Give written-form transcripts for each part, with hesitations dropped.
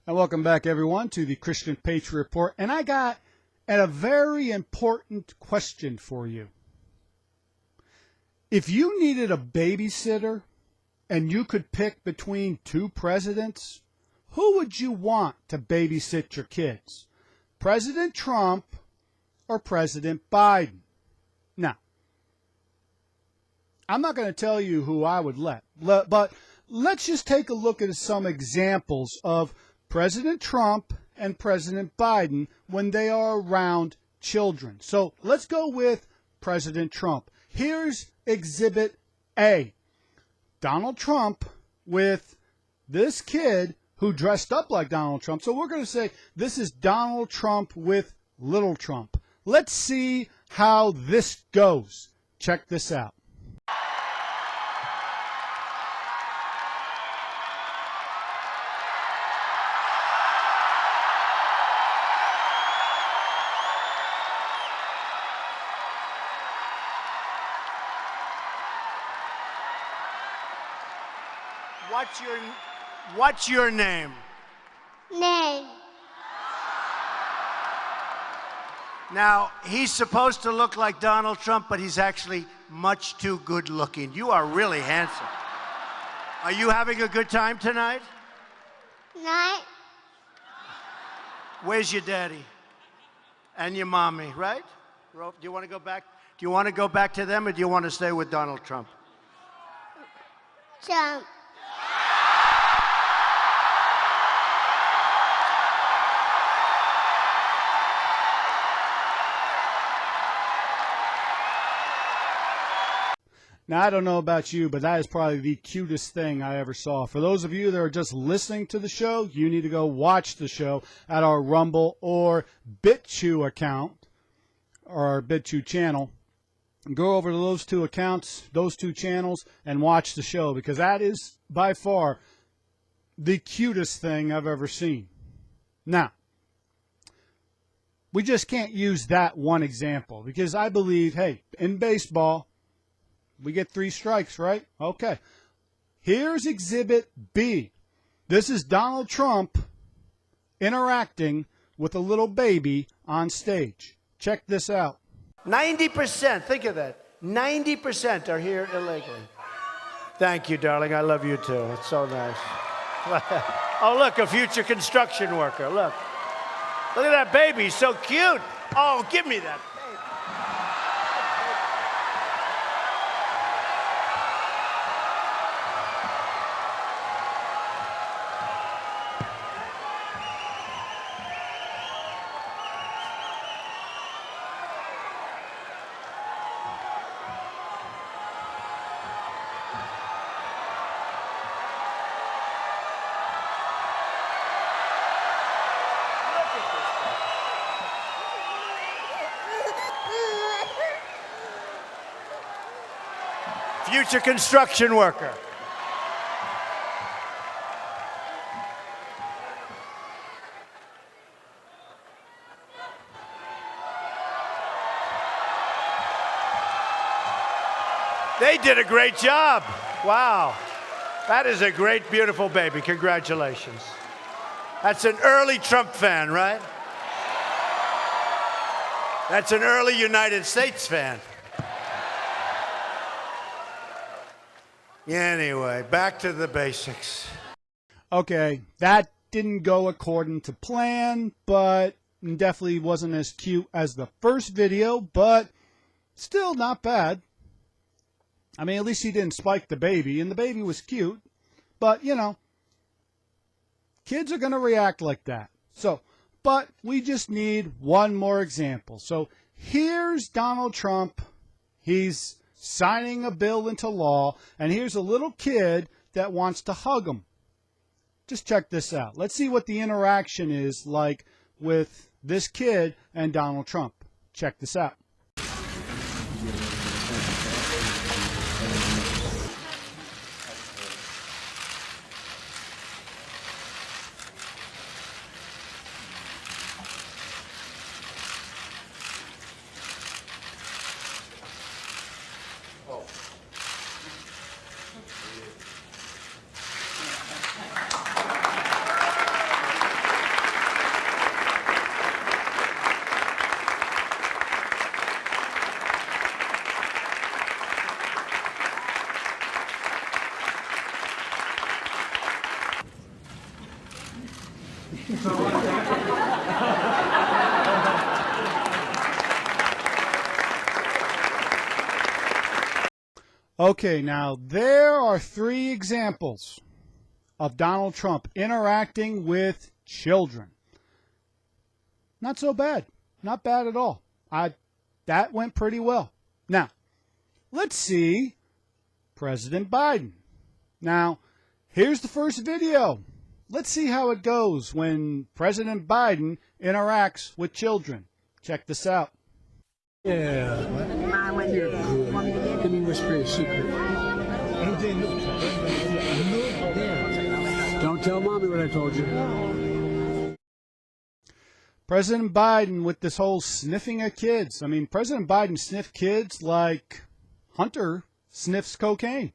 And welcome back, everyone, to the Christian Patriot Report. And I got a very important question for you. If you needed a babysitter and you could pick between two presidents, who would you want to babysit your kids? President Trump or President Biden? Now, I'm not going to tell you who I would but let's just take a look at some examples of President Trump and President Biden when they are around children. So let's go with President Trump. Here's Exhibit A. Donald Trump with this kid who dressed up like Donald Trump. So we're going to say this is Donald Trump with little Trump. Let's see how this goes. Check this out. What's your name? Name. Now, he's supposed to look like Donald Trump, but he's actually much too good looking. You are really handsome. Are you having a good time tonight? Night. Where's your daddy? And your mommy, right? Do you want to go back? Do you want to go back to them, or do you want to stay with Donald Trump? Trump. Now, I don't know about you, but that is probably the cutest thing I ever saw. For those of you that are just listening to the show, you need to go watch the show at our Rumble or BitChute account, or our BitChute channel. Go over to those two accounts, those two channels, and watch the show, because that is by far the cutest thing I've ever seen. Now, we just can't use that one example, because I believe, hey, in baseball, we get 3 strikes, right? Okay. Here's Exhibit B. This is Donald Trump interacting with a little baby on stage. Check this out. 90%, think of that. 90% are here illegally. Thank you, darling. I love you too. It's so nice. Oh, look, a future construction worker. Look. Look at that baby. He's so cute. Oh, give me that. Future construction worker. They did a great job. Wow. That is a great, beautiful baby. Congratulations. That's an early Trump fan, right? That's an early United States fan. Anyway, back to the basics. Okay, that didn't go according to plan, but definitely wasn't as cute as the first video, but still not bad. I mean, at least he didn't spike the baby, and the baby was cute, but, you know, kids are going to react like that. So, but we just need one more example. So here's Donald Trump. He's signing a bill into law, and here's a little kid that wants to hug him. Just check this out. Let's see what the interaction is like with this kid and Donald Trump. Check this out. Okay, now there are 3 examples of Donald Trump interacting with children. Not so bad. Not bad at all. That went pretty well. Now, let's see President Biden. Now, here's the first video. Let's see how it goes when President Biden interacts with children. Check this out. Yeah. You're good. Let me whisper a secret. Don't tell Mommy what I told you. President Biden with this whole sniffing of kids. I mean, President Biden sniffed kids like Hunter sniffs cocaine.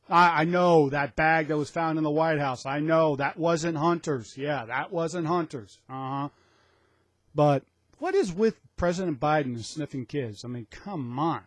I know that bag that was found in the White House. I know that wasn't Hunter's. Yeah, that wasn't Hunter's. But what is with President Biden and sniffing kids? I mean, come on.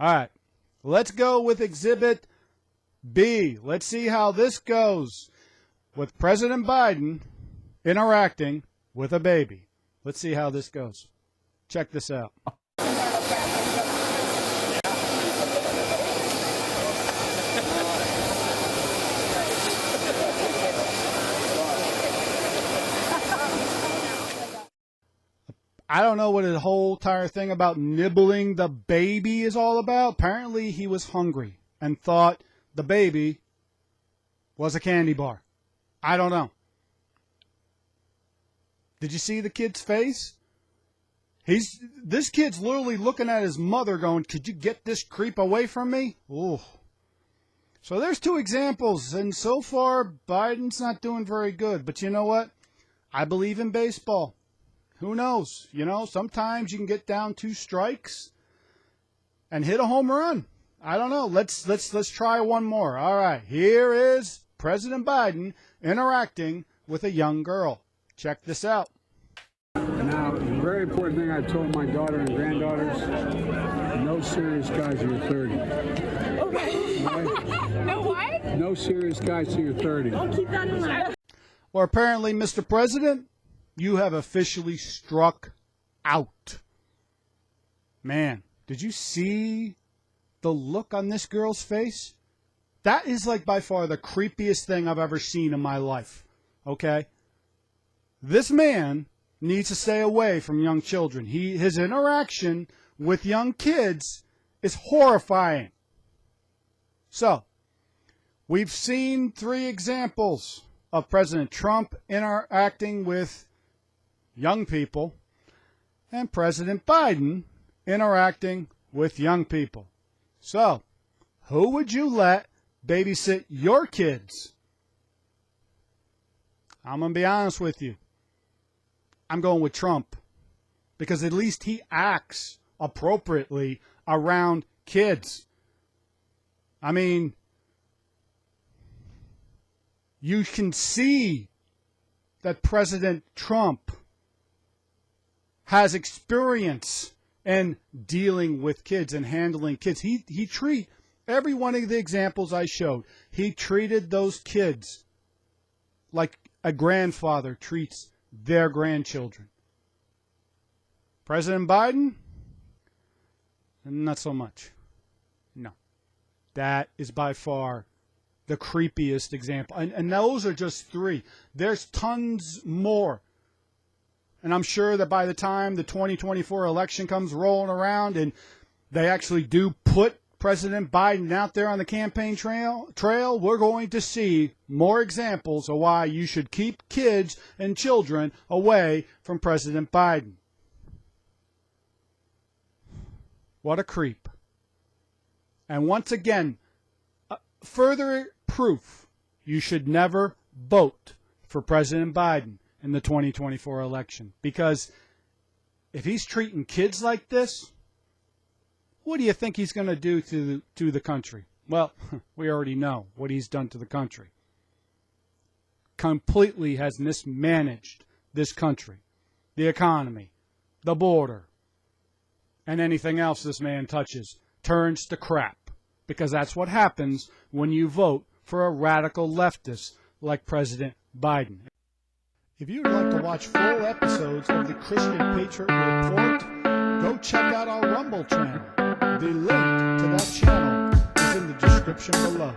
All right, let's go with Exhibit B. Let's see how this goes with President Biden interacting with a baby. Let's see how this goes. Check this out. I don't know what the whole entire thing about nibbling the baby is all about. Apparently he was hungry and thought the baby was a candy bar. I don't know. Did you see the kid's face? This kid's literally looking at his mother going, could you get this creep away from me? Ooh. So there's 2 examples, and so far Biden's not doing very good. But you know what? I believe in baseball. Who knows? You know, sometimes you can get down 2 strikes and hit a home run. I don't know. Let's try one more. All right. Here is President Biden interacting with a young girl. Check this out. Now, a very important thing I told my daughter and granddaughters, no serious guys till you're 30. Okay. Right? No what? No serious guys till you're 30. I'll keep that in mind. Well, apparently, Mr. President, you have officially struck out. Man, did you see the look on this girl's face? That is like by far the creepiest thing I've ever seen in my life. Okay? This man needs to stay away from young children. His interaction with young kids is horrifying. So, we've seen 3 examples of President Trump interacting with young people and President Biden interacting with young people. So, who would you let babysit your kids? I'm going to be honest with you. I'm going with Trump because at least he acts appropriately around kids. I mean, you can see that President Trump has experience in dealing with kids and handling kids. He treat every one of the examples I showed. He treated those kids like a grandfather treats their grandchildren. President Biden, not so much. No. That is by far the creepiest example. And those are just 3. There's tons more. And I'm sure that by the time the 2024 election comes rolling around and they actually do put President Biden out there on the campaign trail, we're going to see more examples of why you should keep kids and children away from President Biden. What a creep. And once again, further proof you should never vote for President Biden in the 2024 election. Because if he's treating kids like this, what do you think he's going to do to the country? Well, we already know what he's done to the country. Completely has mismanaged this country, the economy, the border, and anything else this man touches turns to crap. Because that's what happens when you vote for a radical leftist like President Biden. If you would like to watch full episodes of the Christian Patriot Report, go check out our Rumble channel. The link to that channel is in the description below.